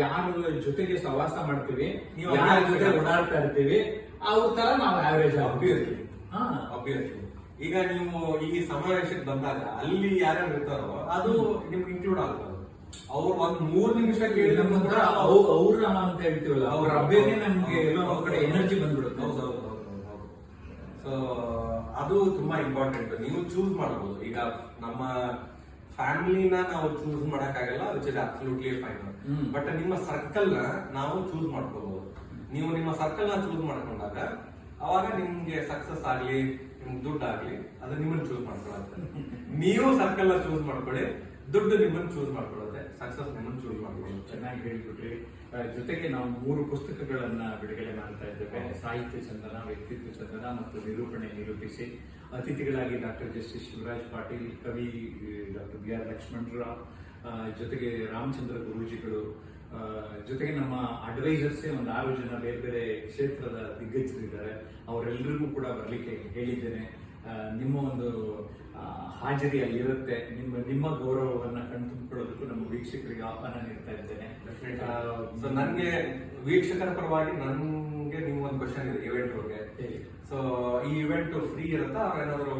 ಯಾರ ಜೊತೆಗೆ ಸಹವಾಸ ಮಾಡ್ತೀವಿ, ನೀವು ಯಾರ ಜೊತೆ ಓಡಾಡ್ತಾ ಇರ್ತೀವಿ, ಅವ್ರ ತರ ನಾವು ಆವರೇಜ್ ಆಬ್ವಿಯಸ್ಲಿ. ಈಗ ನೀವು ಈ ಸಮಾವೇಶಕ್ಕೆ ಬಂದಾಗ ಅಲ್ಲಿ ಯಾರ್ಯಾರು ಇರ್ತಾರೋ ಅದು ನಿಮ್ಗೆ ಇನ್ಕ್ಲೂಡ್ ಆಗ್ಬೋದು. ಅವ್ರು ಒಂದ್ 3 ನಿಮಿಷ ಕೇಳಿದ ಕೂಡ ಅವ್ರ ಅಂತ ಹೇಳ್ತೀವಲ್ಲ, ಅವ್ರ ಅಭ್ಯರ್ಥಿ ನಮ್ಗೆ ಎಲ್ಲೋ ಒಂದ್ ಕಡೆ ಎನರ್ಜಿ ಬಂದ್ಬಿಡುತ್ತೆ. ಸೊ ಅದು ತುಂಬಾ ಇಂಪಾರ್ಟೆಂಟ್. ನೀವು ಚೂಸ್ ಮಾಡಬಹುದು. ಈಗ ನಮ್ಮ ಫ್ಯಾಮಿಲಿನ ನಾವು ಚೂಸ್ ಮಾಡಕ್ಕಾಗಲ್ಲ, which is absolutely fine. But ನಿಮ್ಮ ಸರ್ಕಲ್ ನ ನಾವು ಚೂಸ್ ಮಾಡ್ಕೋಬಹುದು. ನೀವು ನಿಮ್ಮ ಸರ್ಕಲ್ ನ ಚೂಸ್ ಮಾಡ್ಕೊಂಡಾಗ ಅವಾಗ ನಿಮ್ಗೆ ಸಕ್ಸಸ್ ಆಗ್ಲಿ, ನಿಮ್ಗೆ ದುಡ್ಡು ಆಗ್ಲಿ, ಅದು ನಿಮ್ಮನ್ನ ಚೂಸ್ ಮಾಡ್ಕೊಳ್ಳುತ್ತೆ. ನೀವು ಸರ್ಕಲ್ ನ ಚೂಸ್ ಮಾಡ್ಕೊಳ್ಳಿ, ದುಡ್ಡು ನಿಮ್ಮನ್ನ ಚೂಸ್ ಮಾಡ್ಕೊಳ್ಳುತ್ತೆ, ಸಕ್ಸಸ್ ನಿಮ್ಮನ್ನ ಚೂಸ್ ಮಾಡ್ಕೊಳ್ಳುತ್ತೆ. ಚೆನ್ನಾಗಿ ಹೇಳ್ಬಿಟ್ರಿ. ಜೊತೆಗೆ ನಾವು 3 ಪುಸ್ತಕಗಳನ್ನ ಬಿಡುಗಡೆ ಮಾಡ್ತಾ ಇದ್ದೇವೆ. ಸಾಹಿತ್ಯ ಚಂದನ, ವ್ಯಕ್ತಿತ್ವ ಚಂದನ ಮತ್ತು ನಿರೂಪಣೆ ನಿರೂಪಿಸಿ. ಅತಿಥಿಗಳಾಗಿ ಡಾಕ್ಟರ್ ಜಸ್ಟಿಸ್ ಶಿವರಾಜ್ ಪಾಟೀಲ್, ಕವಿ ಡಾಕ್ಟರ್ ಬಿ ಆರ್ ಲಕ್ಷ್ಮಣರಾವ್, ಜೊತೆಗೆ ರಾಮಚಂದ್ರ ಗುರೂಜಿಗಳು, ಜೊತೆಗೆ ನಮ್ಮ ಅಡ್ವೈಸರ್ಸೇ ಒಂದು 6 ಜನ ಬೇರೆ ಬೇರೆ ಕ್ಷೇತ್ರದ ದಿಗ್ಗಜರಿದ್ದಾರೆ. ಅವರೆಲ್ಲರಿಗೂ ಕೂಡ ಬರ್ಲಿಕ್ಕೆ ಹೇಳಿದ್ದೇನೆ. ನಿಮ್ಮ ಒಂದು ಹಾಜರಿ ಅಲ್ಲಿರುತ್ತೆ. ನಿಮ್ಮ ಗೌರವವನ್ನ ಕಣ್ತುಂಬಿಕೊಳ್ಳೋದಕ್ಕೂ ನಮ್ಮ ವೀಕ್ಷಕರಿಗೆ ಆಹ್ವಾನ ನೀಡ್ತಾ ಇದ್ದೇನೆ. ಸೊ ನನ್ಗೆ ವೀಕ್ಷಕರ ಪರವಾಗಿ ನನ್ಗೆ ನಿಮ್ಗೊಂದು ಕ್ವಶನ್ ಇದೆ ಇವೆಂಟ್ ಬಗ್ಗೆ. ಸೊ ಈ ಇವೆಂಟ್ ಫ್ರೀ ಇರುತ್ತಾ, ಏನಾದ್ರು